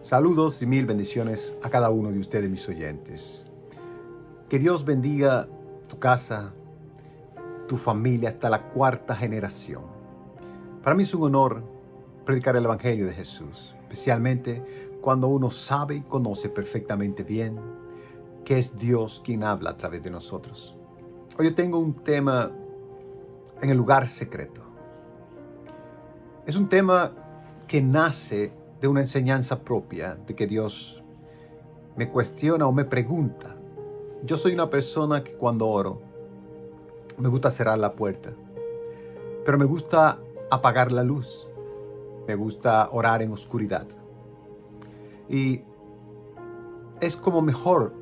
Saludos y mil bendiciones a cada uno de ustedes, mis oyentes. Que Dios bendiga tu casa, tu familia hasta la cuarta generación. Para mí es un honor predicar el Evangelio de Jesús, especialmente cuando uno sabe y conoce perfectamente bien que es Dios quien habla a través de nosotros. Hoy yo tengo un tema en el lugar secreto. Es un tema que nace de una enseñanza propia de que Dios me cuestiona o me pregunta. Yo soy una persona que cuando oro me gusta cerrar la puerta, pero me gusta apagar la luz. Me gusta orar en oscuridad. Y es como mejor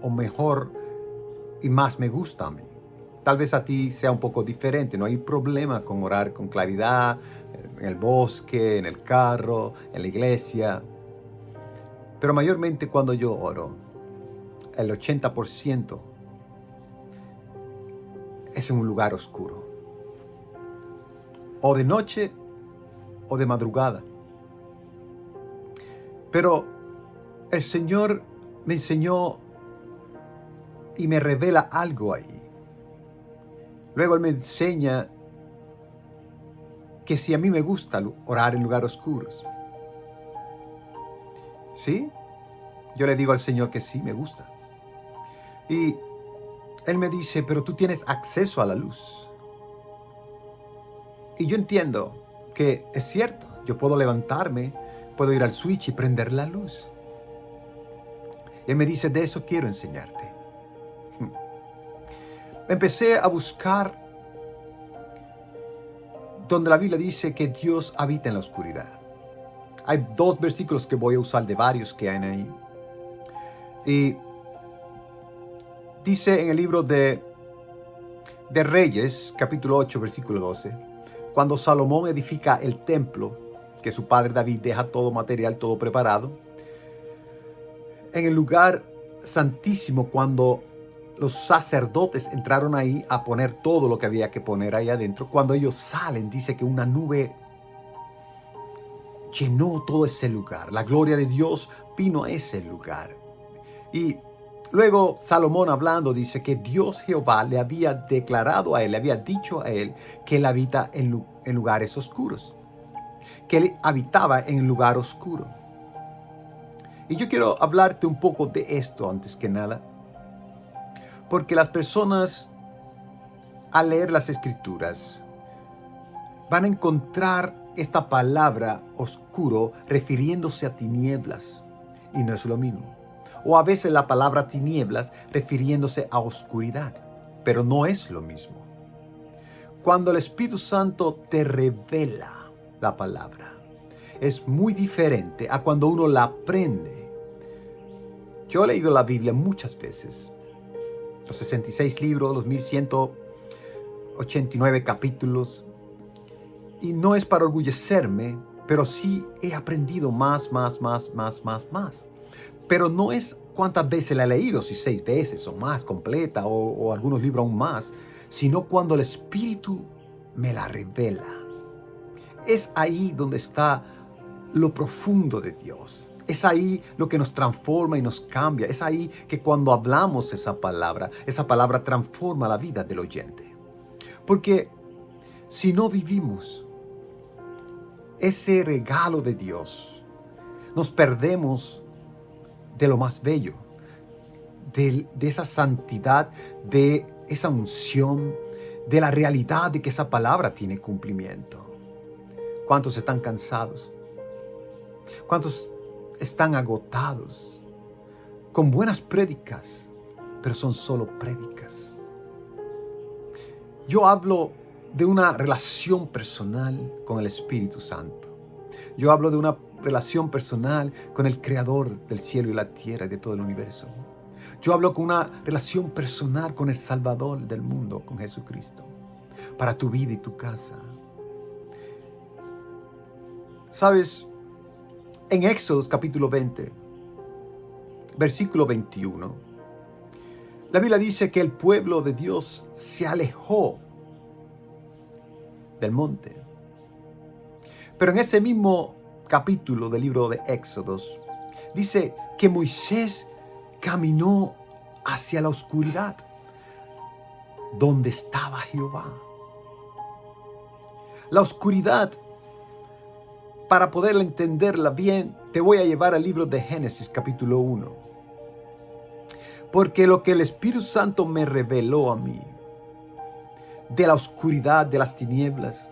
y más me gusta a mí. Tal vez a ti sea un poco diferente. No hay problema con orar con claridad, en el bosque, en el carro, en la iglesia. Pero mayormente cuando yo oro, el 80% es en un lugar oscuro. O de noche o de madrugada. Pero el Señor me enseñó y me revela algo ahí. Luego Él me enseña que si a mí me gusta orar en lugares oscuros. ¿Sí? Yo le digo al Señor que sí, me gusta. Y Él me dice, pero tú tienes acceso a la luz. Y yo entiendo que es cierto. Yo puedo levantarme, puedo ir al switch y prender la luz. Y Él me dice, de eso quiero enseñarte. Empecé a buscar donde la Biblia dice que Dios habita en la oscuridad. Hay 2 versículos que voy a usar de varios que hay ahí. Y dice en el libro de Reyes, capítulo 8, versículo 12, cuando Salomón edifica el templo, que su padre David deja todo material, todo preparado, en el lugar santísimo, cuando los sacerdotes entraron ahí a poner todo lo que había que poner ahí adentro, cuando ellos salen, dice que una nube llenó todo ese lugar. La gloria de Dios vino a ese lugar. Y luego Salomón hablando dice que Dios Jehová le había declarado a él, le había dicho a él que él habita en lugares oscuros, que él habitaba en un lugar oscuro. Y yo quiero hablarte un poco de esto antes que nada, porque las personas al leer las escrituras van a encontrar esta palabra oscuro refiriéndose a tinieblas, y no es lo mismo. O a veces la palabra tinieblas refiriéndose a oscuridad, pero no es lo mismo. Cuando el Espíritu Santo te revela la palabra, es muy diferente a cuando uno la aprende. Yo he leído la Biblia muchas veces, los 66 libros, los 1189 capítulos, y no es para orgullecerme, pero sí he aprendido más. Pero no es cuántas veces la he leído, si 6 veces o más completa, o algunos libros aún más, sino cuando el Espíritu me la revela. Es ahí donde está lo profundo de Dios. Es ahí lo que nos transforma y nos cambia. Es ahí que cuando hablamos esa palabra transforma la vida del oyente. Porque si no vivimos ese regalo de Dios, nos perdemos de lo más bello, de esa santidad, de esa unción, de la realidad de que esa palabra tiene cumplimiento. ¿Cuántos están cansados? ¿Cuántos están agotados? Con buenas prédicas, pero son solo prédicas. Yo hablo de una relación personal con el Espíritu Santo. Yo hablo de una relación personal con el Creador del cielo y la tierra y de todo el universo. Yo hablo con una relación personal con el Salvador del mundo, con Jesucristo, para tu vida y tu casa. ¿Sabes? En Éxodo capítulo 20, versículo 21, la Biblia dice que el pueblo de Dios se alejó del monte. Pero en ese mismo capítulo del libro de Éxodos, Dice que Moisés caminó hacia la oscuridad, donde estaba Jehová. La oscuridad, para poder entenderla bien, te voy a llevar al libro de Génesis, capítulo 1. Porque lo que el Espíritu Santo me reveló a mí, de la oscuridad, de las tinieblas,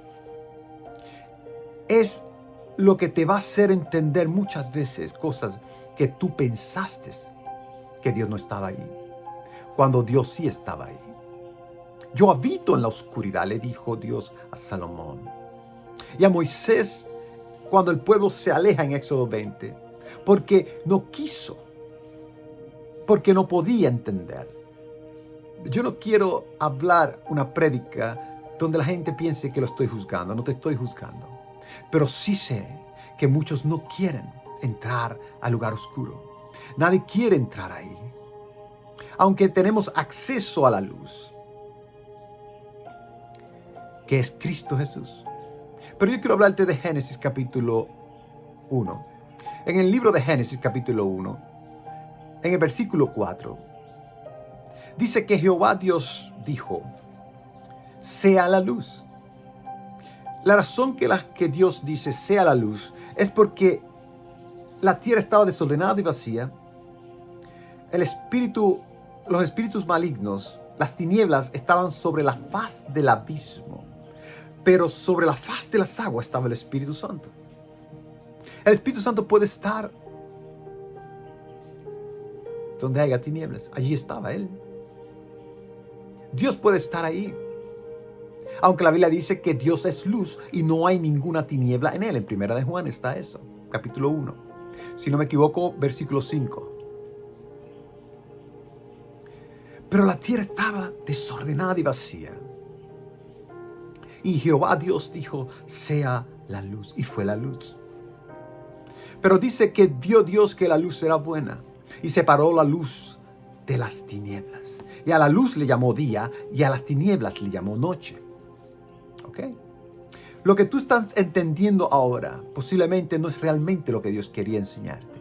es lo que te va a hacer entender muchas veces cosas que tú pensaste que Dios no estaba ahí, cuando Dios sí estaba ahí. Yo habito en la oscuridad, le dijo Dios a Salomón. Y a Moisés, cuando el pueblo se aleja en Éxodo 20, porque no quiso, porque no podía entender. Yo no quiero hablar una prédica donde la gente piense que lo estoy juzgando. No te estoy juzgando. Pero sí sé que muchos no quieren entrar al lugar oscuro. Nadie quiere entrar ahí. Aunque tenemos acceso a la luz, que es Cristo Jesús. Pero yo quiero hablarte de Génesis capítulo 1. En el libro de Génesis capítulo 1, en el versículo 4, dice que Jehová Dios dijo, sea la luz. La razón que Dios dice sea la luz es porque la tierra estaba desordenada y vacía. Los espíritus malignos, las tinieblas estaban sobre la faz del abismo, pero sobre la faz de las aguas estaba el Espíritu Santo. El Espíritu Santo puede estar donde haya tinieblas. Allí estaba Él. Dios puede estar ahí. Aunque la Biblia dice que Dios es luz y no hay ninguna tiniebla en Él. En Primera de Juan está eso, capítulo 1. Si no me equivoco, versículo 5. Pero la tierra estaba desordenada y vacía. Y Jehová Dios dijo, sea la luz. Y fue la luz. Pero dice que vio Dios que la luz era buena. Y separó la luz de las tinieblas. Y a la luz le llamó día y a las tinieblas le llamó noche. ¿Ok? Lo que tú estás entendiendo ahora posiblemente no es realmente lo que Dios quería enseñarte.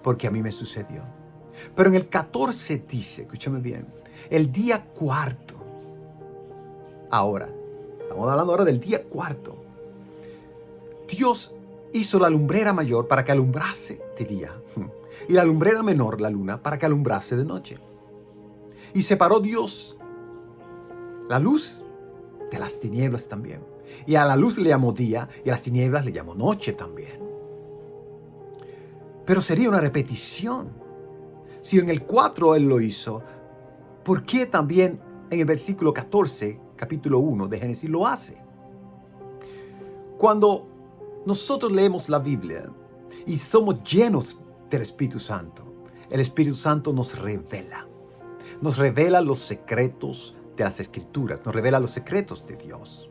Porque a mí me sucedió. Pero en el 14 dice, escúchame bien, el día cuarto. Ahora, estamos hablando ahora del día cuarto. Dios hizo la lumbrera mayor para que alumbrase de día. Y la lumbrera menor, la luna, para que alumbrase de noche. Y separó Dios la luz de las tinieblas también. Y a la luz le llamó día y a las tinieblas le llamó noche también. Pero sería una repetición. Si en el 4 Él lo hizo, ¿por qué también en el versículo 14, capítulo 1 de Génesis lo hace? Cuando nosotros leemos la Biblia y somos llenos del Espíritu Santo, el Espíritu Santo nos revela los secretos de las Escrituras, nos revela los secretos de Dios.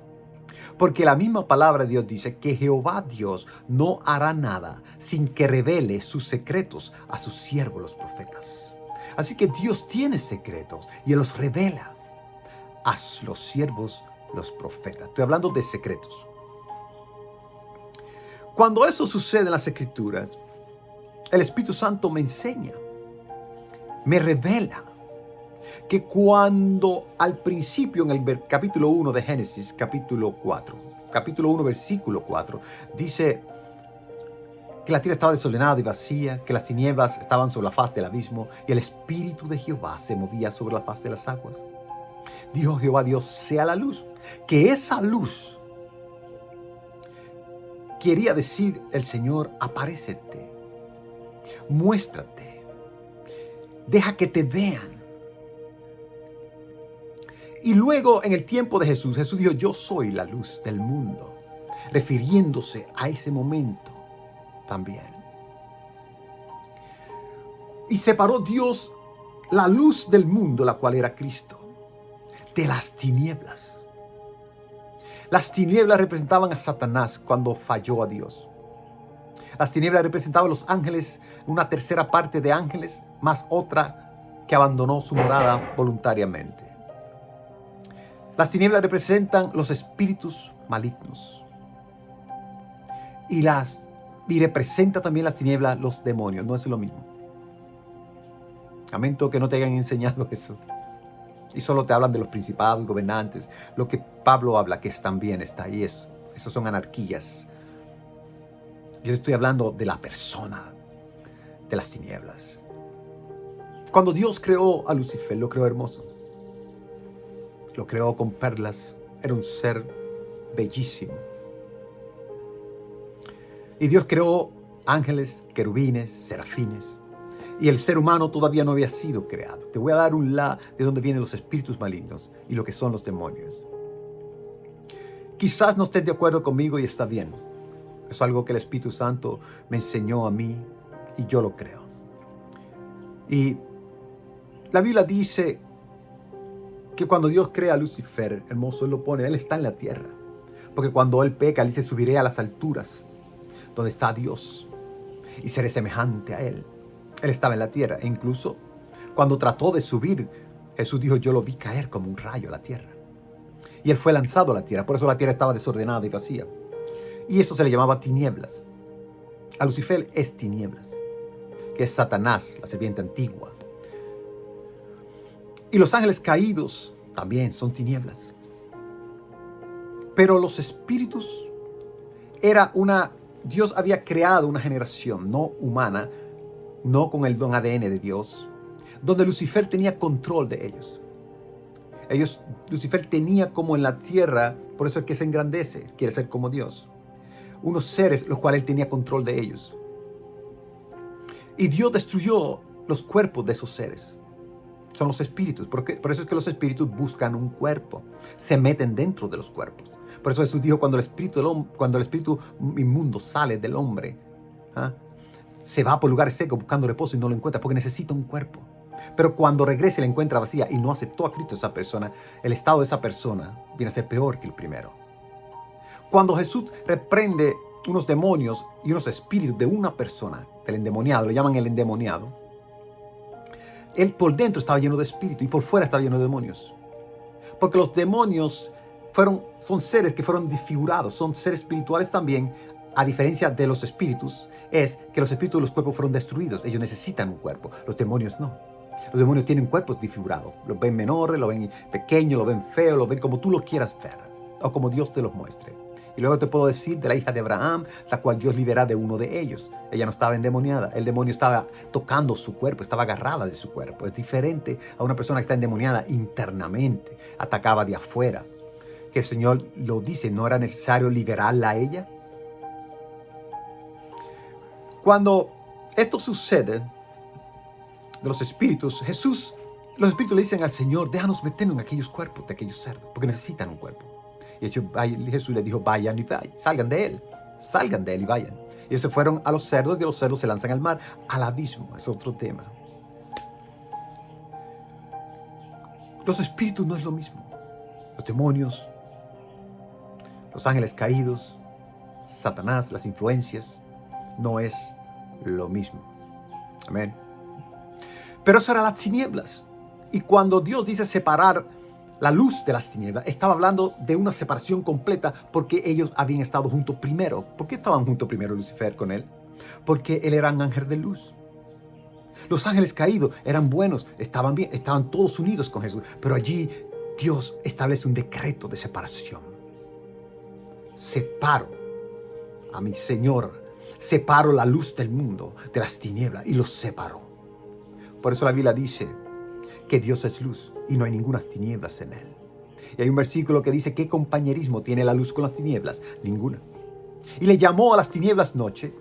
Porque la misma palabra de Dios dice que Jehová Dios no hará nada sin que revele sus secretos a sus siervos los profetas. Así que Dios tiene secretos y Él los revela a los siervos los profetas. Estoy hablando de secretos. Cuando eso sucede en las Escrituras, el Espíritu Santo me enseña, me revela que cuando al principio en el capítulo 1 de Génesis, capítulo 1, versículo 4, dice que la tierra estaba desordenada y vacía, que las tinieblas estaban sobre la faz del abismo y el Espíritu de Jehová se movía sobre la faz de las aguas. Dijo Jehová Dios, sea la luz. Que esa luz quería decir el Señor, apárecete, muéstrate, deja que te vean. Y luego en el tiempo de Jesús dijo, yo soy la luz del mundo, refiriéndose a ese momento también. Y separó Dios la luz del mundo, la cual era Cristo, de las tinieblas. Las tinieblas representaban a Satanás cuando falló a Dios. Las tinieblas representaban a los ángeles, una tercera parte de ángeles, más otra que abandonó su morada voluntariamente. Las tinieblas representan los espíritus malignos. Y las Y representa también las tinieblas, los demonios. No es lo mismo. Lamento que no te hayan enseñado eso. Y solo te hablan de los principados, gobernantes. Lo que Pablo habla, que también está ahí, esos son anarquías. Yo estoy hablando de la persona de las tinieblas. Cuando Dios creó a Lucifer, lo creó hermoso. Lo creó con perlas. Era un ser bellísimo. Y Dios creó ángeles, querubines, serafines. Y el ser humano todavía no había sido creado. Te voy a dar un de donde vienen los espíritus malignos y lo que son los demonios. Quizás no estés de acuerdo conmigo y está bien. Es algo que el Espíritu Santo me enseñó a mí y yo lo creo. Y la Biblia dice que cuando Dios crea a Lucifer, hermoso, Él lo pone, Él está en la tierra. Porque cuando Él peca, Él dice, subiré a las alturas, donde está Dios, y seré semejante a Él. Él estaba en la tierra. E incluso cuando trató de subir, Jesús dijo, yo lo vi caer como un rayo a la tierra. Y Él fue lanzado a la tierra. Por eso la tierra estaba desordenada y vacía. Y eso se le llamaba tinieblas. A Lucifer es tinieblas, que es Satanás, la serpiente antigua. Y los ángeles caídos también son tinieblas. Pero los espíritus Dios había creado una generación no humana, no con el don ADN de Dios, donde Lucifer tenía control de ellos. Lucifer tenía como en la tierra, por eso es que se engrandece, quiere ser como Dios. Unos seres los cuales él tenía control de ellos. Y Dios destruyó los cuerpos de esos seres. Son los espíritus. Por eso es que los espíritus buscan un cuerpo. Se meten dentro de los cuerpos. Por eso Jesús dijo, cuando el espíritu inmundo sale del hombre, se va por lugares secos buscando reposo y no lo encuentra porque necesita un cuerpo. Pero cuando regrese la encuentra vacía y no aceptó a Cristo esa persona, el estado de esa persona viene a ser peor que el primero. Cuando Jesús reprende unos demonios y unos espíritus de una persona, del endemoniado, le llaman el endemoniado, él por dentro estaba lleno de espíritu y por fuera estaba lleno de demonios. Porque los demonios son seres que fueron desfigurados, son seres espirituales también, a diferencia de los espíritus, es que los espíritus de los cuerpos fueron destruidos. Ellos necesitan un cuerpo, los demonios no. Los demonios tienen cuerpos desfigurados. Los ven menores, los ven pequeños, los ven feos, los ven como tú lo quieras ver, o como Dios te los muestre. Y luego te puedo decir de la hija de Abraham, la cual Dios libera de uno de ellos. Ella no estaba endemoniada. El demonio estaba tocando su cuerpo, estaba agarrada de su cuerpo. Es diferente a una persona que está endemoniada internamente, atacaba de afuera. Que el Señor lo dice, ¿no era necesario liberarla a ella? Cuando esto sucede, de los espíritus, los espíritus le dicen al Señor, déjanos meternos en aquellos cuerpos de aquellos cerdos, porque necesitan un cuerpo. Y de hecho, Jesús les dijo, vayan y salgan de él y vayan. Y ellos se fueron a los cerdos y de los cerdos se lanzan al mar, al abismo. Es otro tema. Los espíritus no es lo mismo. Los demonios, los ángeles caídos, Satanás, las influencias, no es lo mismo. Amén. Pero eso eran las tinieblas. Y cuando Dios dice separar la luz de las tinieblas, estaba hablando de una separación completa porque ellos habían estado juntos primero. ¿Por qué estaban juntos primero Lucifer con él? Porque él era un ángel de luz. Los ángeles caídos eran buenos, estaban bien, estaban todos unidos con Jesús. Pero allí Dios establece un decreto de separación. Separo a mi Señor, separo la luz del mundo de las tinieblas y los separo. Por eso la Biblia dice que Dios es luz y no hay ninguna tinieblas en él. Y hay un versículo que dice, ¿qué compañerismo tiene la luz con las tinieblas? Ninguna. Y le llamó a las tinieblas noche,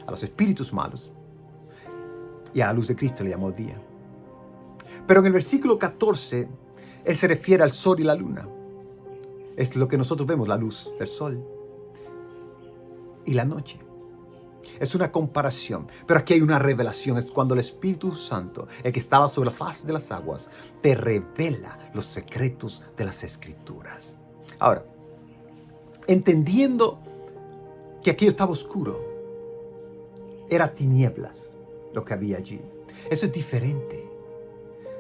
a los espíritus malos, y a la luz de Cristo le llamó día. Pero en el versículo 14, él se refiere al sol y la luna. Es lo que nosotros vemos, la luz del sol y la noche. Es una comparación, pero aquí hay una revelación. Es cuando el Espíritu Santo, el que estaba sobre la faz de las aguas, te revela los secretos de las Escrituras. Ahora, entendiendo que aquello estaba oscuro, era tinieblas lo que había allí. Eso es diferente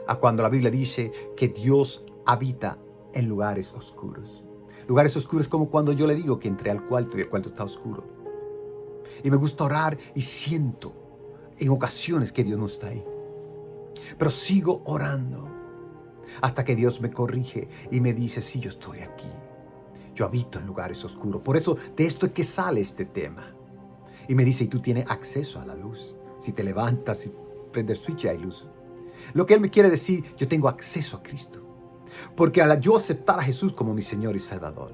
a cuando la Biblia dice que Dios habita en lugares oscuros. Lugares oscuros como cuando yo le digo que entré al cuarto y el cuarto está oscuro. Y me gusta orar y siento en ocasiones que Dios no está ahí. Pero sigo orando hasta que Dios me corrige y me dice, sí, yo estoy aquí. Yo habito en lugares oscuros. Por eso de esto es que sale este tema. Y me dice, y tú tienes acceso a la luz. Si te levantas y prendes el switch hay luz. Lo que Él me quiere decir, yo tengo acceso a Cristo. Porque al yo aceptar a Jesús como mi Señor y Salvador,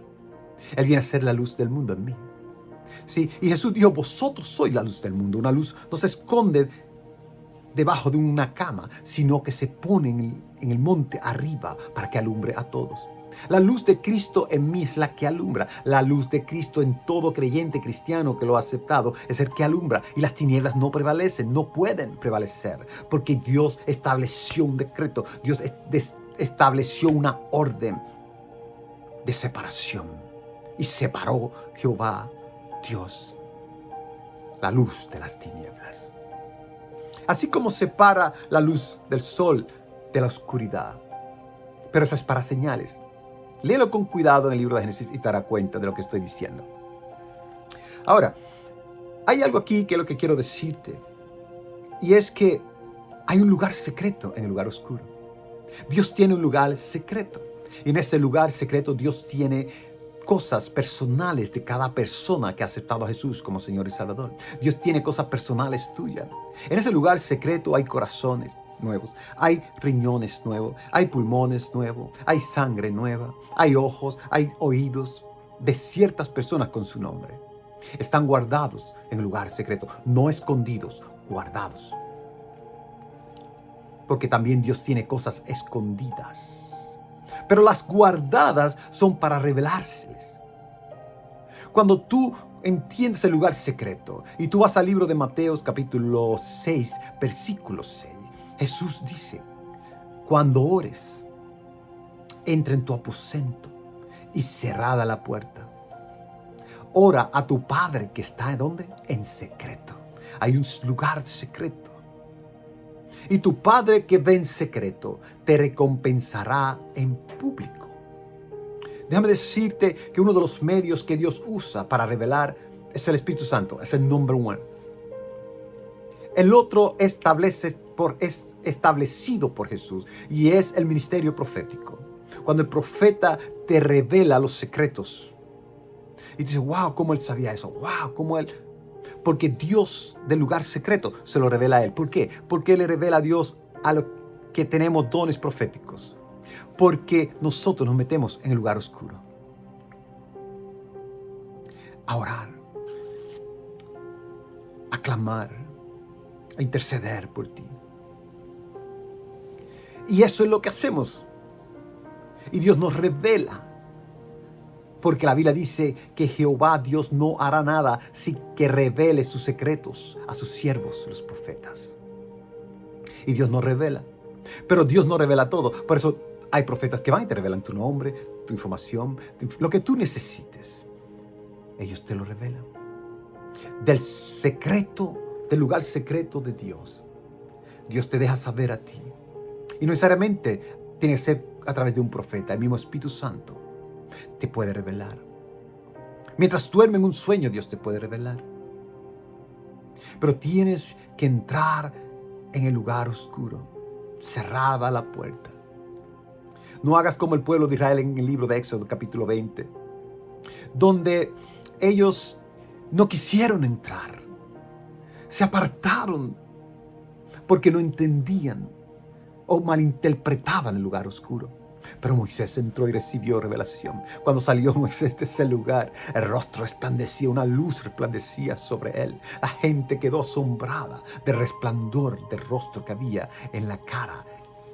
Él viene a ser la luz del mundo en mí. Sí, y Jesús dijo, vosotros sois la luz del mundo. Una luz no se esconde debajo de una cama, sino que se pone en el monte arriba para que alumbre a todos. La luz de Cristo en mí es la que alumbra. La luz de Cristo en todo creyente cristiano que lo ha aceptado es el que alumbra. Y las tinieblas no prevalecen, no pueden prevalecer, porque Dios estableció un decreto. Dios estableció una orden de separación. Y separó Jehová Dios la luz de las tinieblas. Así como separa la luz del sol de la oscuridad. Pero eso es para señales. Léelo con cuidado en el libro de Génesis y te darás cuenta de lo que estoy diciendo. Ahora, hay algo aquí que es lo que quiero decirte. Y es que hay un lugar secreto en el lugar oscuro. Dios tiene un lugar secreto. Y en ese lugar secreto Dios tiene cosas personales de cada persona que ha aceptado a Jesús como Señor y Salvador. Dios tiene cosas personales tuyas. En ese lugar secreto hay corazones nuevos, hay riñones nuevos, hay pulmones nuevos, hay sangre nueva, hay ojos, hay oídos de ciertas personas con su nombre. Están guardados en el lugar secreto, no escondidos, guardados. Porque también Dios tiene cosas escondidas. Pero las guardadas son para revelárseles. Cuando tú entiendes el lugar secreto y tú vas al libro de Mateo capítulo 6, versículo 6, Jesús dice, cuando ores, entra en tu aposento y cerrada la puerta. Ora a tu Padre que está ¿en dónde? En secreto. Hay un lugar secreto. Y tu Padre que ve en secreto te recompensará en público. Déjame decirte que uno de los medios que Dios usa para revelar es el Espíritu Santo, es el number one. El otro es establecido por Jesús y es el ministerio profético. Cuando el profeta te revela los secretos. Y dices, wow, ¿cómo él sabía eso? Wow, ¿cómo él...? Porque Dios del lugar secreto se lo revela a él. ¿Por qué? Porque le revela a Dios a los que tenemos dones proféticos. Porque nosotros nos metemos en el lugar oscuro. A orar. A clamar. A interceder por ti. Y eso es lo que hacemos. Y Dios nos revela. Porque la Biblia dice que Jehová Dios no hará nada sin que revele sus secretos a sus siervos, los profetas. Y Dios nos revela. Pero Dios no revela todo. Por eso hay profetas que van y te revelan tu nombre, tu información, lo que tú necesites. Ellos te lo revelan. Del secreto, del lugar secreto de Dios. Dios te deja saber a ti. Y no necesariamente tiene que ser a través de un profeta. El mismo Espíritu Santo te puede revelar. Mientras duermes en un sueño, Dios te puede revelar. Pero tienes que entrar en el lugar oscuro, cerrada la puerta. No hagas como el pueblo de Israel en el libro de Éxodo, capítulo 20, donde ellos no quisieron entrar. Se apartaron porque no entendían o malinterpretaban el lugar oscuro. Pero Moisés entró y recibió revelación. Cuando salió Moisés de ese lugar, el rostro resplandecía, una luz resplandecía sobre él. La gente quedó asombrada del resplandor del rostro que había en la cara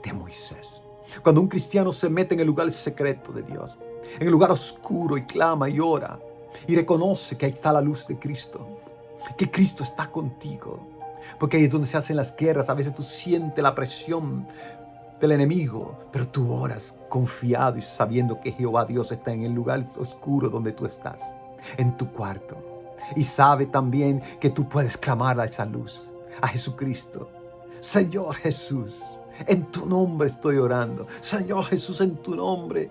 de Moisés. Cuando un cristiano se mete en el lugar secreto de Dios, en el lugar oscuro y clama y ora y reconoce que ahí está la luz de Cristo, que Cristo está contigo, porque ahí es donde se hacen las guerras. A veces tú sientes la presión del enemigo, pero tú oras confiado y sabiendo que Jehová Dios está en el lugar oscuro donde tú estás, en tu cuarto, y sabe también que tú puedes clamar a esa luz, a Jesucristo. Señor Jesús, en tu nombre estoy orando. Señor Jesús, en tu nombre.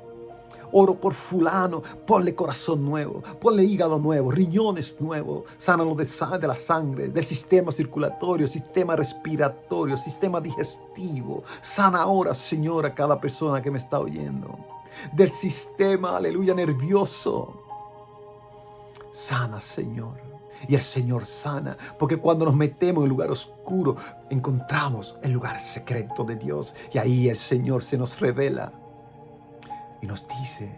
Oro por fulano, ponle corazón nuevo, ponle hígado nuevo, riñones nuevos, sánalo de la sangre, del sistema circulatorio, sistema respiratorio, sistema digestivo. Sana ahora, Señor, a cada persona que me está oyendo. Del sistema, aleluya, nervioso. Sana, Señor. Y el Señor sana, porque cuando nos metemos en el lugar oscuro, encontramos el lugar secreto de Dios. Y ahí el Señor se nos revela y nos dice,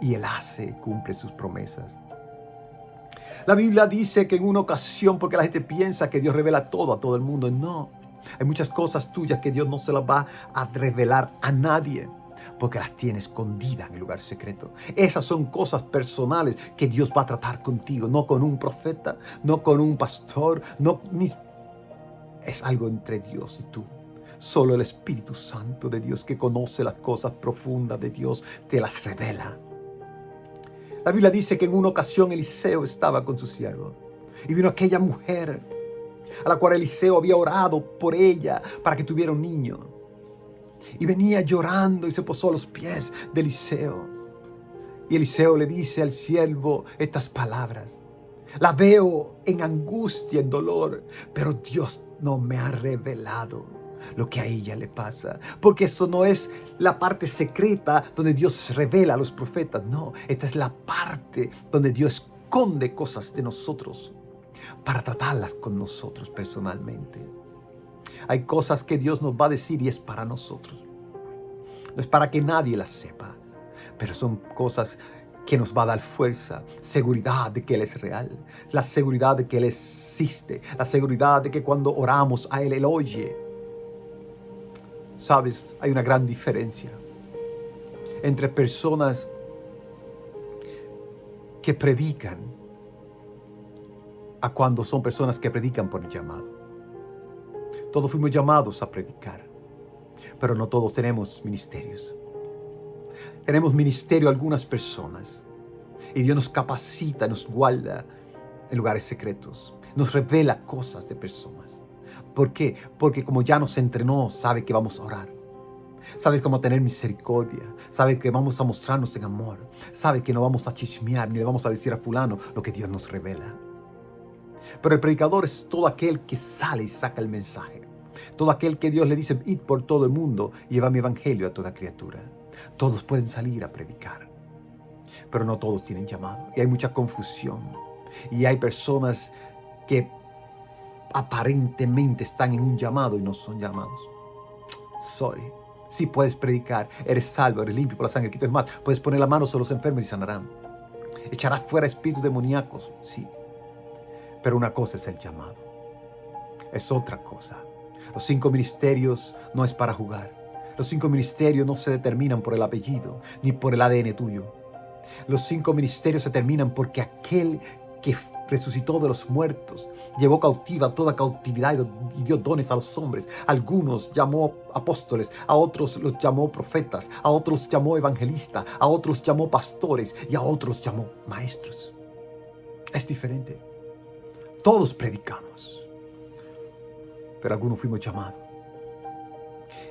y Él hace, cumple sus promesas. La Biblia dice que en una ocasión, porque la gente piensa que Dios revela todo a todo el mundo, no. Hay muchas cosas tuyas que Dios no se las va a revelar a nadie, porque las tiene escondidas en el lugar secreto. Esas son cosas personales que Dios va a tratar contigo, no con un profeta, no con un pastor, es algo entre Dios y tú. Solo el Espíritu Santo de Dios, que conoce las cosas profundas de Dios, te las revela. La Biblia dice que en una ocasión Eliseo estaba con su siervo y vino aquella mujer a la cual Eliseo había orado por ella para que tuviera un niño. Y venía llorando y se posó a los pies de Eliseo. Y Eliseo le dice al siervo estas palabras: la veo en angustia, en dolor, pero Dios no me ha revelado lo que a ella le pasa, porque eso no es la parte secreta donde Dios revela a los profetas. No, esta es la parte donde Dios esconde cosas de nosotros para tratarlas con nosotros personalmente. Hay cosas que Dios nos va a decir y es para nosotros. No es para que nadie las sepa, pero son cosas que nos va a dar fuerza, seguridad de que Él es real, la seguridad de que Él existe, la seguridad de que cuando oramos a Él, Él oye. Sabes, hay una gran diferencia entre personas que predican a cuando son personas que predican por el llamado. Todos fuimos llamados a predicar, pero no todos tenemos ministerios. Tenemos ministerio algunas personas y Dios nos capacita, nos guarda en lugares secretos, nos revela cosas de personas. ¿Por qué? Porque como ya nos entrenó, sabe que vamos a orar. Sabe cómo tener misericordia. Sabe que vamos a mostrarnos en amor. Sabe que no vamos a chismear ni le vamos a decir a fulano lo que Dios nos revela. Pero el predicador es todo aquel que sale y saca el mensaje. Todo aquel que Dios le dice: id por todo el mundo y lleva mi evangelio a toda criatura. Todos pueden salir a predicar, pero no todos tienen llamado. Y hay mucha confusión. Y hay personas que aparentemente están en un llamado y no son llamados. Sorry. Sí puedes predicar, eres salvo, eres limpio por la sangre de Cristo. Es más, puedes poner la mano sobre los enfermos y sanarán. Echarás fuera espíritus demoníacos, sí. Pero una cosa es el llamado. Es otra cosa. Los 5 ministerios no es para jugar. Los 5 ministerios no se determinan por el apellido ni por el ADN tuyo. Los 5 ministerios se determinan porque aquel que resucitó de los muertos, llevó cautiva toda cautividad y dio dones a los hombres. Algunos llamó apóstoles, a otros los llamó profetas, a otros llamó evangelistas, a otros llamó pastores y a otros llamó maestros. Es diferente. Todos predicamos, pero algunos fuimos llamados.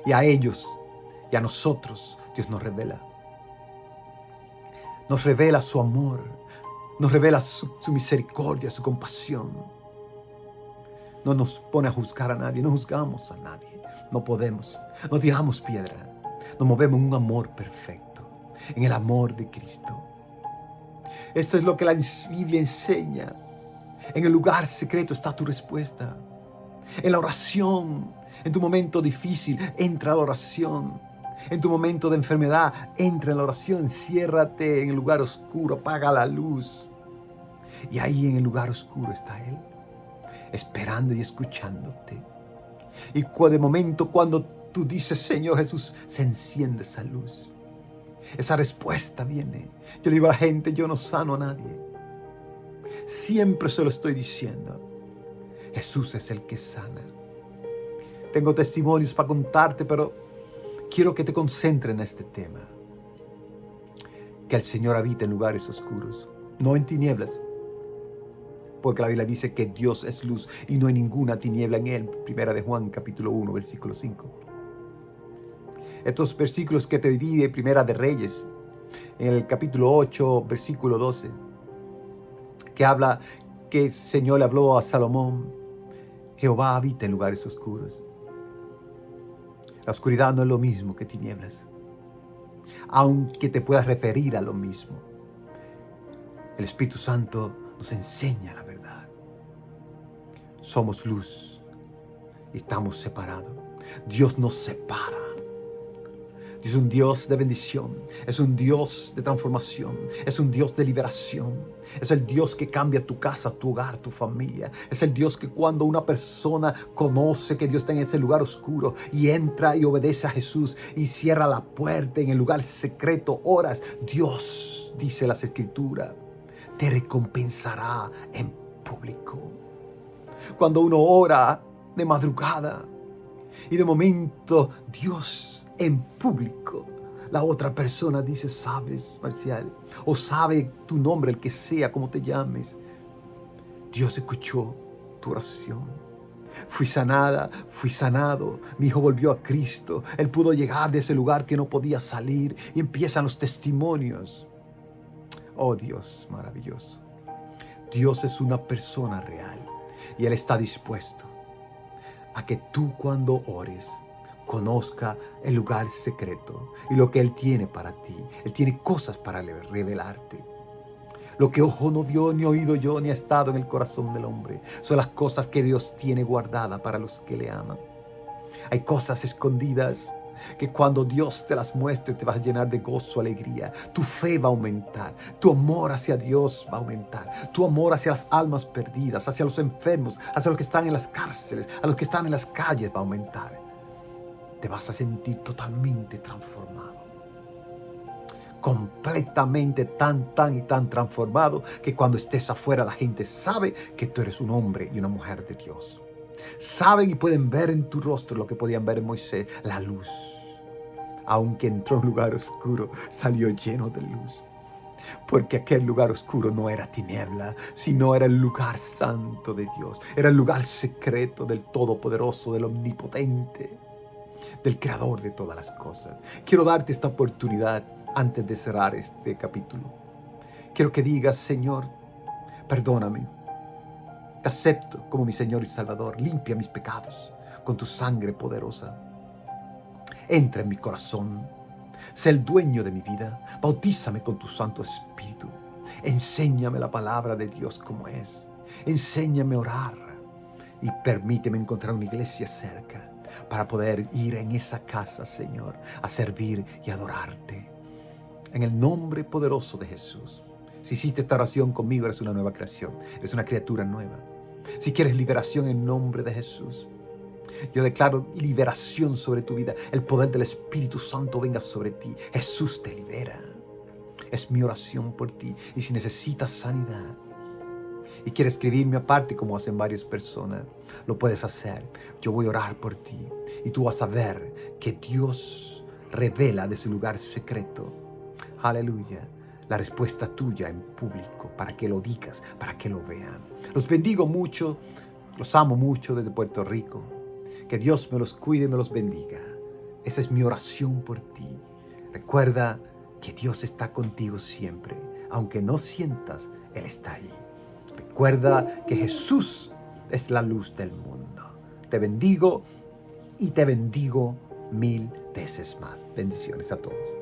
Y a ellos y a nosotros Dios nos revela. Nos revela su amor. Nos revela su misericordia, su compasión. No nos pone a juzgar a nadie, no juzgamos a nadie. No podemos, no tiramos piedra. Nos movemos en un amor perfecto, en el amor de Cristo. Esto es lo que la Biblia enseña. En el lugar secreto está tu respuesta. En la oración, en tu momento difícil, entra a la oración. En tu momento de enfermedad, entra en la oración. Enciérrate en el lugar oscuro, apaga la luz. Y ahí en el lugar oscuro está Él, esperando y escuchándote. Y de momento cuando tú dices: Señor Jesús, se enciende esa luz. Esa respuesta viene. Yo le digo a la gente: yo no sano a nadie. Siempre se lo estoy diciendo. Jesús es el que sana. Tengo testimonios para contarte, pero quiero que te concentres en este tema. Que el Señor habita en lugares oscuros, no en tinieblas. Porque la Biblia dice que Dios es luz y no hay ninguna tiniebla en Él. Primera de Juan, capítulo 1, versículo 5. Estos versículos que te di de Primera de Reyes en el capítulo 8, versículo 12, que habla que el Señor le habló a Salomón: Jehová habita en lugares oscuros. La oscuridad no es lo mismo que tinieblas, aunque te puedas referir a lo mismo. El Espíritu Santo nos enseña la verdad. Somos luz y estamos separados. Dios nos separa. Dios es un Dios de bendición, es un Dios de transformación, es un Dios de liberación. Es el Dios que cambia tu casa, tu hogar, tu familia. Es el Dios que cuando una persona conoce que Dios está en ese lugar oscuro y entra y obedece a Jesús y cierra la puerta en el lugar secreto, oras, Dios, dice las Escrituras, te recompensará en público. Cuando uno ora de madrugada y de momento Dios en público, la otra persona dice: sabes, Marcial, o sabe tu nombre, el que sea, como te llames, Dios escuchó tu oración. Fui sanada, fui sanado, mi hijo volvió a Cristo, él pudo llegar de ese lugar que no podía salir, y empiezan los testimonios. Oh Dios maravilloso, Dios es una persona real y Él está dispuesto a que tú, cuando ores, conozca el lugar secreto y lo que Él tiene para ti. Él tiene cosas para revelarte. Lo que ojo no vio, ni oído yo, ni ha estado en el corazón del hombre, son las cosas que Dios tiene guardadas para los que le aman. Hay cosas escondidas que cuando Dios te las muestre te vas a llenar de gozo, alegría. Tu fe va a aumentar, tu amor hacia Dios va a aumentar, tu amor hacia las almas perdidas, hacia los enfermos, hacia los que están en las cárceles, a los que están en las calles va a aumentar. Te vas a sentir totalmente transformado, completamente tan transformado, que cuando estés afuera la gente sabe que tú eres un hombre y una mujer de Dios. Saben y pueden ver en tu rostro lo que podían ver en Moisés, la luz. Aunque entró en un lugar oscuro, salió lleno de luz. Porque aquel lugar oscuro no era tiniebla, sino era el lugar santo de Dios. Era el lugar secreto del Todopoderoso, del Omnipotente, del Creador de todas las cosas. Quiero darte esta oportunidad antes de cerrar este capítulo. Quiero que digas: Señor, perdóname. Te acepto como mi Señor y Salvador. Limpia mis pecados con tu sangre poderosa. Entra en mi corazón. Sé el dueño de mi vida. Bautízame con tu Santo Espíritu. Enséñame la palabra de Dios como es. Enséñame a orar. Y permíteme encontrar una iglesia cerca para poder ir en esa casa, Señor, a servir y adorarte. En el nombre poderoso de Jesús. Si hiciste esta oración conmigo, eres una nueva creación. Eres una criatura nueva. Si quieres liberación, en nombre de Jesús, yo declaro liberación sobre tu vida. El poder del Espíritu Santo venga sobre ti. Jesús te libera. Es mi oración por ti. Y si necesitas sanidad y quieres escribirme aparte, como hacen varias personas, lo puedes hacer. Yo voy a orar por ti y tú vas a ver que Dios revela de su lugar secreto. Aleluya. La respuesta tuya en público, para que lo digas, para que lo vean. Los bendigo mucho, los amo mucho desde Puerto Rico. Que Dios me los cuide y me los bendiga. Esa es mi oración por ti. Recuerda que Dios está contigo siempre. Aunque no sientas, Él está ahí. Recuerda que Jesús es la luz del mundo. Te bendigo y te bendigo 1000 veces más. Bendiciones a todos.